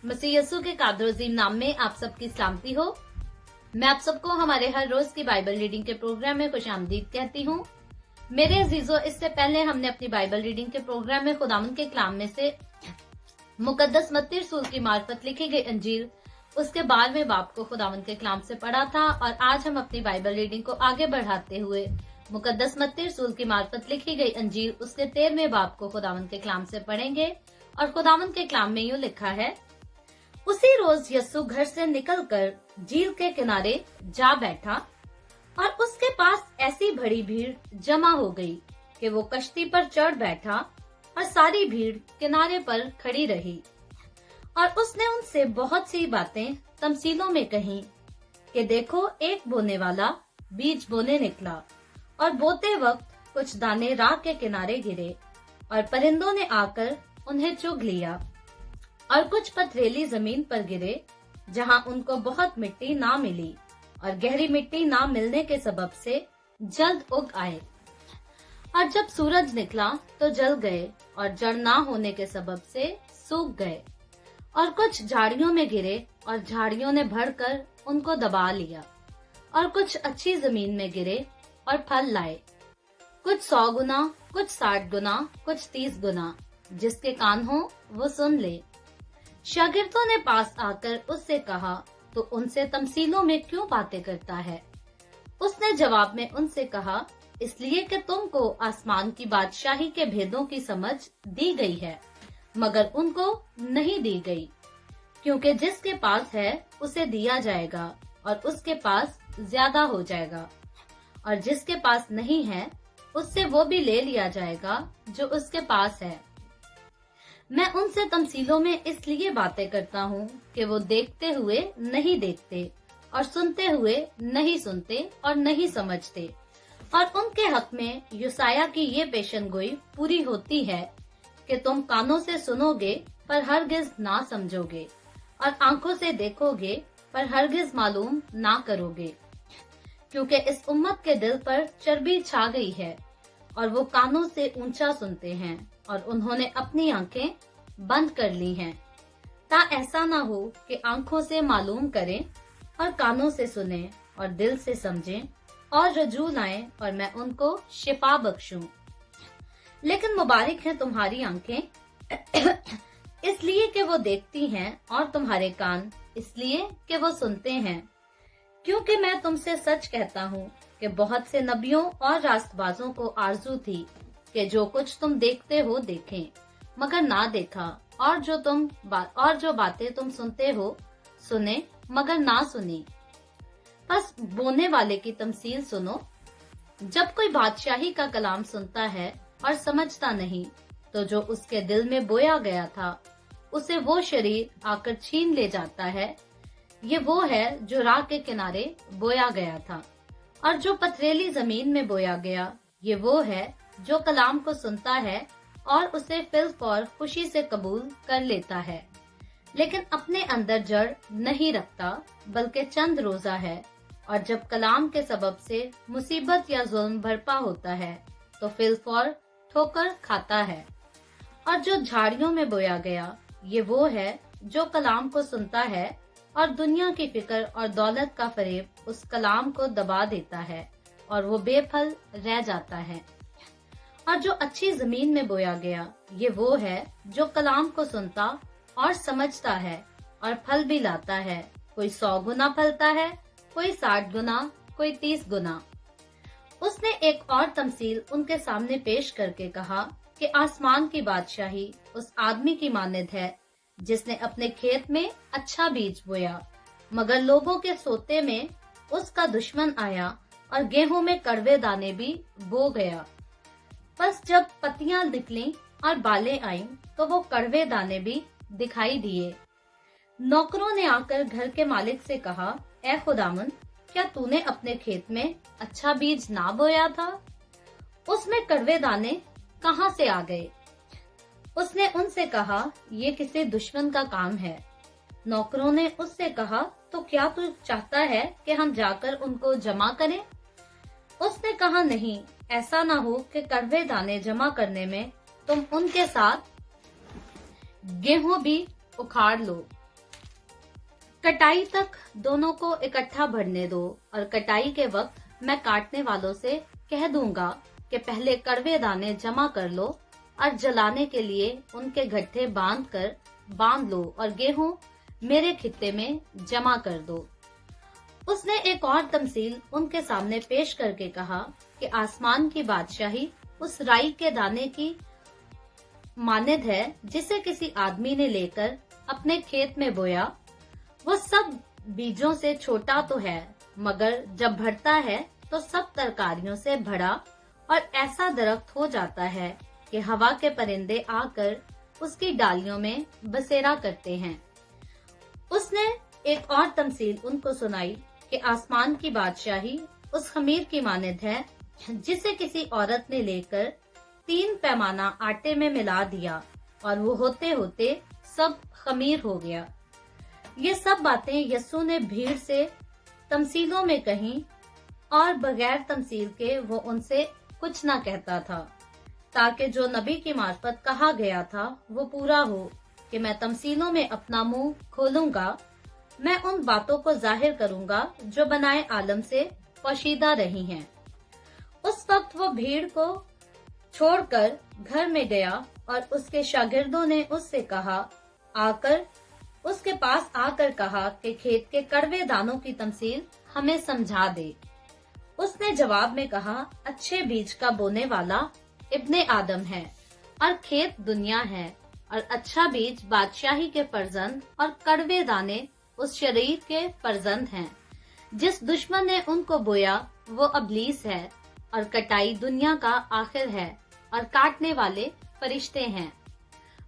मसीह यीशु के कादरोजीम नाम में आप सबकी सलामती हो। मैं आप सबको हमारे हर रोज की बाइबल रीडिंग के प्रोग्राम में खुशामदीद कहती हूँ। मेरे अजीजों, इससे पहले हमने अपनी बाइबल रीडिंग के प्रोग्राम में खुदावंद के कलाम में से मुकद्दस मत्ती रसूल की मार्फत लिखी गई अंजील उसके 12वें बाब को खुदावंद के कलाम से पढ़ा था और आज हम अपनी बाइबल रीडिंग को आगे बढ़ाते हुए मुकद्दस मत्ती रसूल की मार्फत लिखी गई अंजील उसके 13वें बाब को खुदावंद के कलाम से पढ़ेंगे। और खुदावंद के कलाम में यूं लिखा है, उसी रोज यीशु घर से निकलकर झील के किनारे जा बैठा और उसके पास ऐसी बड़ी भीड़ जमा हो गई कि वो कश्ती पर चढ़ बैठा और सारी भीड़ किनारे पर खड़ी रही। और उसने उनसे बहुत सी बातें तमसीलों में कही कि देखो, एक बोने वाला बीज बोने निकला और बोते वक्त कुछ दाने राह के किनारे गिरे और परिंदों ने आकर उन्हें चुग लिया। और कुछ पथरीली जमीन पर गिरे जहां उनको बहुत मिट्टी ना मिली और गहरी मिट्टी ना मिलने के सबब से जल्द उग आए। और जब सूरज निकला तो जल गए और जड़ ना होने के सबब से सूख गए। और कुछ झाड़ियों में गिरे और झाड़ियों ने भरकर उनको दबा लिया। और कुछ अच्छी जमीन में गिरे और फल लाए, कुछ 100 गुना, कुछ 60 गुना, कुछ 30 गुना। जिसके कान हो वो सुन ले। शागिर्दों ने पास आकर उससे कहा, तो उनसे तमसीलों में क्यों बातें करता है? उसने जवाब में उनसे कहा, इसलिए कि तुमको आसमान की बादशाही के भेदों की समझ दी गई है, मगर उनको नहीं दी गई। क्योंकि जिसके पास है उसे दिया जाएगा और उसके पास ज्यादा हो जाएगा, और जिसके पास नहीं है उससे वो भी ले लिया जाएगा जो उसके पास है। मैं उनसे तमसीलों में इसलिए बातें करता हूँ कि वो देखते हुए नहीं देखते और सुनते हुए नहीं सुनते और नहीं समझते। और उनके हक में यूसाया की ये पेशनगोई पूरी होती है कि तुम कानों से सुनोगे पर हरगिज ना समझोगे, और आंखों से देखोगे पर हरगिज मालूम ना करोगे। क्योंकि इस उम्मत के दिल पर चर्बी छा गई है और वो कानों से ऊंचा सुनते हैं और उन्होंने अपनी आंखें बंद कर ली हैं, ता ऐसा ना हो कि आंखों से मालूम करें और कानों से सुनें और दिल से समझें और रजू लाएं और मैं उनको शिफा बख्शूं। लेकिन मुबारक है तुम्हारी आंखें इसलिए कि वो देखती हैं, और तुम्हारे कान इसलिए कि वो सुनते हैं। क्योंकि मैं तुमसे सच कहता हूँ कि बहुत से नबियों और रास्तबाजों को आरजू थी कि जो कुछ तुम देखते हो देखें, मगर ना देखा, और जो बातें तुम सुनते हो सुने, मगर ना सुनी। बस बोने वाले की तमसील सुनो। जब कोई बादशाही का कलाम सुनता है और समझता नहीं, तो जो उसके दिल में बोया गया था उसे वो शरीर आकर छीन ले जाता है। ये वो है जो राह के किनारे बोया गया था। और जो पथरीली जमीन में बोया गया, ये वो है जो कलाम को सुनता है और उसे फिल फौर खुशी से कबूल कर लेता है, लेकिन अपने अंदर जड़ नहीं रखता, बल्कि चंद रोजा है। और जब कलाम के सबब से मुसीबत या जुल्म बरपा होता है तो फिल फौर ठोकर खाता है। और जो झाड़ियों में बोया गया, ये वो है जो कलाम को सुनता है और दुनिया की फिक्र और दौलत का फरेब उस कलाम को दबा देता है और वो बेफल रह जाता है। और जो अच्छी जमीन में बोया गया, ये वो है जो कलाम को सुनता और समझता है और फल भी लाता है। कोई 100 गुना फलता है, कोई 60 गुना, कोई 30 गुना। उसने एक और तमसील उनके सामने पेश करके कहा कि आसमान की बादशाही उस आदमी की मानद है जिसने अपने खेत में अच्छा बीज बोया, मगर लोगों के सोते में उसका दुश्मन आया और गेहूं में कड़वे दाने भी बो गया। बस जब पत्तियां निकली और बालें आईं, तो वो कड़वे दाने भी दिखाई दिए। नौकरों ने आकर घर के मालिक से कहा, ऐ खुदावंद, क्या तूने अपने खेत में अच्छा बीज ना बोया था? उसमें कड़वे दाने कहाँ से आ गए? उसने उनसे कहा, ये किसी दुश्मन का काम है। नौकरों ने उससे कहा, तो क्या तू चाहता है कि हम जाकर उनको जमा करें? उसने कहा, नहीं, ऐसा ना हो कि कड़वे दाने जमा करने में तुम उनके साथ गेहूं भी उखाड़ लो। कटाई तक दोनों को इकट्ठा बढ़ने दो और कटाई के वक्त मैं काटने वालों से कह दूंगा कि पहले कड़वे दाने जमा कर लो और जलाने के लिए उनके गट्ठे बांध लो और गेहूं मेरे खित्ते में जमा कर दो। उसने एक और तमसील उनके सामने पेश करके कहा कि आसमान की बादशाही उस राई के दाने की मानद है जिसे किसी आदमी ने लेकर अपने खेत में बोया। वो सब बीजों से छोटा तो है, मगर जब बढ़ता है तो सब तरकारियों से भरा और ऐसा दरख्त हो जाता है कि हवा के परिंदे आकर उसकी डालियों में बसेरा करते हैं। उसने एक और तमसील उनको सुनाई कि आसमान की बादशाही उस खमीर की मानद है जिसे किसी औरत ने लेकर 3 पैमाना आटे में मिला दिया और वो होते होते सब खमीर हो गया। ये सब बातें यस्सु ने भीड़ से तमसीलों में कहीं और बगैर तमसील के वो उनसे कुछ न कहता था, ताकि जो नबी की मार्फत कहा गया था वो पूरा हो कि मैं तमसीलों में अपना मुंह खोलूंगा, मैं उन बातों को जाहिर करूंगा जो बनाए आलम से पोशीदा रही हैं। उस वक्त वो भीड़ को छोड़कर घर में गया और उसके शागिर्दों ने उसके पास आकर कहा कि खेत के कड़वे दानों की तमसील हमें समझा दे। उसने जवाब में कहा, अच्छे बीज का बोने वाला इब्ने आदम है और खेत दुनिया है, और अच्छा बीज बादशाही के फर्जंद और कड़वे दाने उस शरीर के फर्जंद हैं। जिस दुश्मन ने उनको बोया वो अबलीस है, और कटाई दुनिया का आखिर है और काटने वाले फरिश्ते हैं।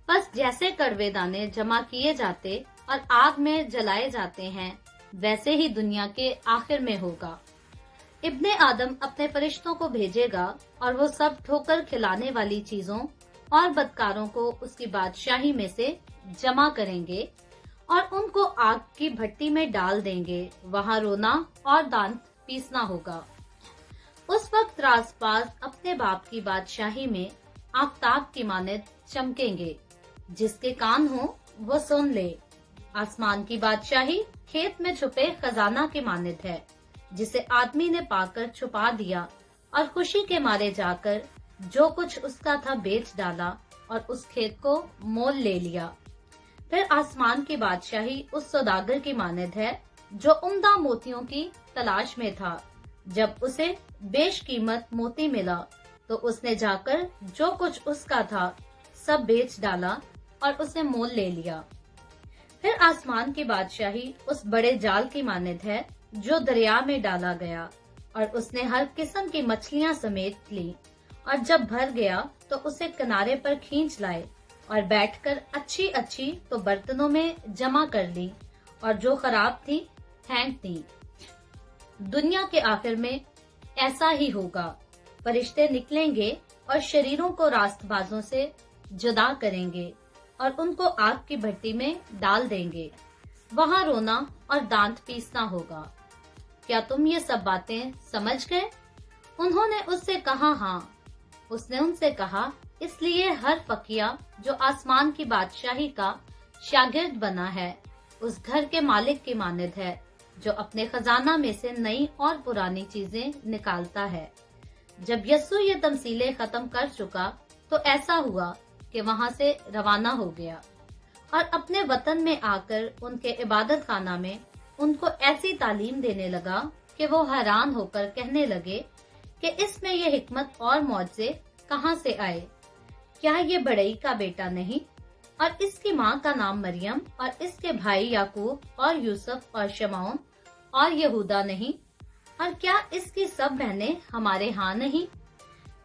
बस जैसे कड़वे दाने जमा किए जाते और आग में जलाए जाते हैं, वैसे ही दुनिया के आखिर में होगा। इब्ने आदम अपने फरिश्तों को भेजेगा और वो सब ठोकर खिलाने वाली चीजों और बदकारों को उसकी बादशाही में से जमा करेंगे और उनको आग की भट्टी में डाल देंगे। वहाँ रोना और दांत पीसना होगा। उस वक्त राजपास अपने बाप की बादशाही में आफताब की मानद चमकेंगे। जिसके कान हो वो सुन ले। आसमान की बादशाही खेत में छुपे खजाना की मानद है, जिसे आदमी ने पाकर छुपा दिया और खुशी के मारे जाकर जो कुछ उसका था बेच डाला और उस खेत को मोल ले लिया। फिर आसमान की बादशाही उस सौदागर की मानद है जो उम्दा मोतियों की तलाश में था। जब उसे बेशकीमत मोती मिला तो उसने जाकर जो कुछ उसका था सब बेच डाला और उसे मोल ले लिया। फिर आसमान की बादशाही उस बड़े जाल की मानद है जो दरिया में डाला गया, और उसने हर किस्म की मछलियां समेट ली, और जब भर गया तो उसे किनारे पर खींच लाए और बैठकर अच्छी अच्छी तो बर्तनों में जमा कर ली, और जो खराब थी फेंक दी। दुनिया के आखिर में ऐसा ही होगा। फरिश्ते निकलेंगे और शरीरों को रास्तबाजों से जुदा करेंगे और उनको आग की भट्टी में डाल देंगे। वहाँ रोना और दांत पीसना होगा। क्या तुम ये सब बातें समझ गए? उन्होंने उससे कहा, हाँ। उसने उनसे कहा, इसलिए हर फकिया जो आसमान की बादशाही का शागिर्द बना है उस घर के मालिक की मानद है जो अपने खजाना में से नई और पुरानी चीजें निकालता है। जब यस्सु ये तमसीलें खत्म कर चुका तो ऐसा हुआ कि वहाँ से रवाना हो गया और अपने वतन में आकर उनके इबादत खाना में उनको ऐसी तालीम देने लगा कि वो हैरान होकर कहने लगे कि इसमें ये हिकमत और मौजे कहाँ से आए? क्या ये बड़ई का बेटा नहीं? और इसकी माँ का नाम मरियम और इसके भाई याकूब और यूसुफ और शमौन और यहूदा नहीं? और क्या इसकी सब बहनें हमारे यहाँ नहीं?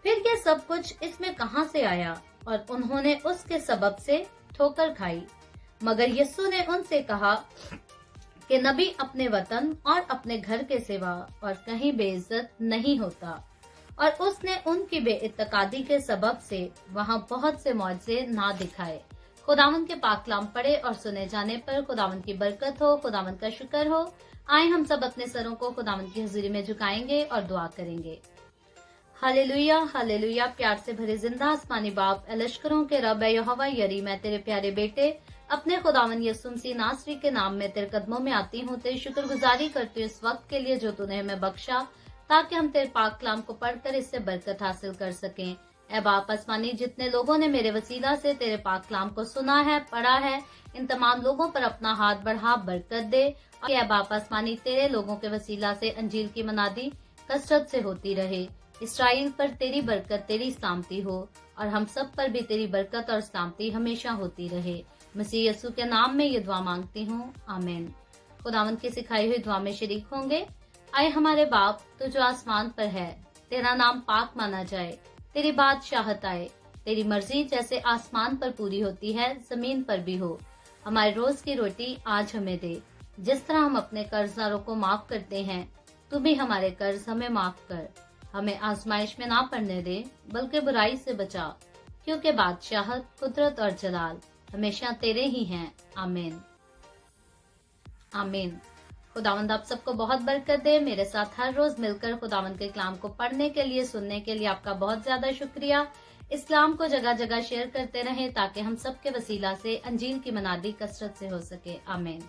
फिर ये सब कुछ इसमें कहाँ से आया? और उन्होंने उसके सबब से ठोकर खाई। मगर यस्सु ने उनसे कहा कि नबी अपने वतन और अपने घर के सिवा और कहीं बेइज्जत नहीं होता। और उसने उनकी बेइत्तेकादी के सबब से वहाँ बहुत से मौजे ना दिखाए। खुदावंद के पाक कलाम पढ़े और सुने जाने पर खुदावंद की बरकत हो, खुदावंद का शुक्र हो। आए हम सब अपने सरों को खुदावंद की हुजूरी में झुकाएंगे और दुआ करेंगे। Hallelujah, hallelujah. प्यार से भरे जिंदा आसमानी बाप, लश्करों के रब यहोवा यरी, मैं तेरे प्यारे बेटे अपने खुदावन यीशु मसीह नासरी के नाम में तेरे कदमों में आती हूँ, तेरी शुक्रगुजारी करती हूँ इस वक्त के लिए जो तूने हमें बख्शा, ताकि हम तेरे पाक कलाम को पढ़कर इससे बरकत हासिल कर सकें। ऐ बाप आसमानी, जितने लोगों ने मेरे वसीला से तेरे पाक कलाम को सुना है, पढ़ा है, इन तमाम लोगों पर अपना हाथ बढ़ा बरकत दे। और ऐ बाप आसमानी, तेरे लोगों के वसीला से अंजील की मनादी कसरत से होती रहे। इसराइल पर तेरी बरकत, तेरी सलामती हो, और हम सब पर भी तेरी बरकत और सलामती हमेशा होती रहे। मसीह यीशु के नाम में ये दुआ मांगती हूँ, आमीन। खुदावंद की सिखाई हुई दुआ में शरीक होंगे। आए हमारे बाप, तू जो आसमान पर है, तेरा नाम पाक माना जाए, तेरी बादशाहत आए, तेरी मर्जी जैसे आसमान पर पूरी होती है जमीन पर भी हो। हमारे रोज की रोटी आज हमें दे, जिस तरह हम अपने कर्जदारों को माफ करते हैं, तू भी हमारे कर्ज हमें माफ कर। हमें आजमाइश में ना पड़ने दे, बल्कि बुराई से बचा, क्योंकि बादशाहत, कुदरत और जलाल हमेशा तेरे ही हैं, आमीन आमीन। खुदावंद आप सबको बहुत बरकत दे। मेरे साथ हर रोज मिलकर खुदावंद के कलाम को पढ़ने के लिए, सुनने के लिए आपका बहुत ज्यादा शुक्रिया। इस कलाम को जगह जगह शेयर करते रहें, ताकि हम सबके वसीला से अंजील की मनादी कसरत से हो सके, आमीन।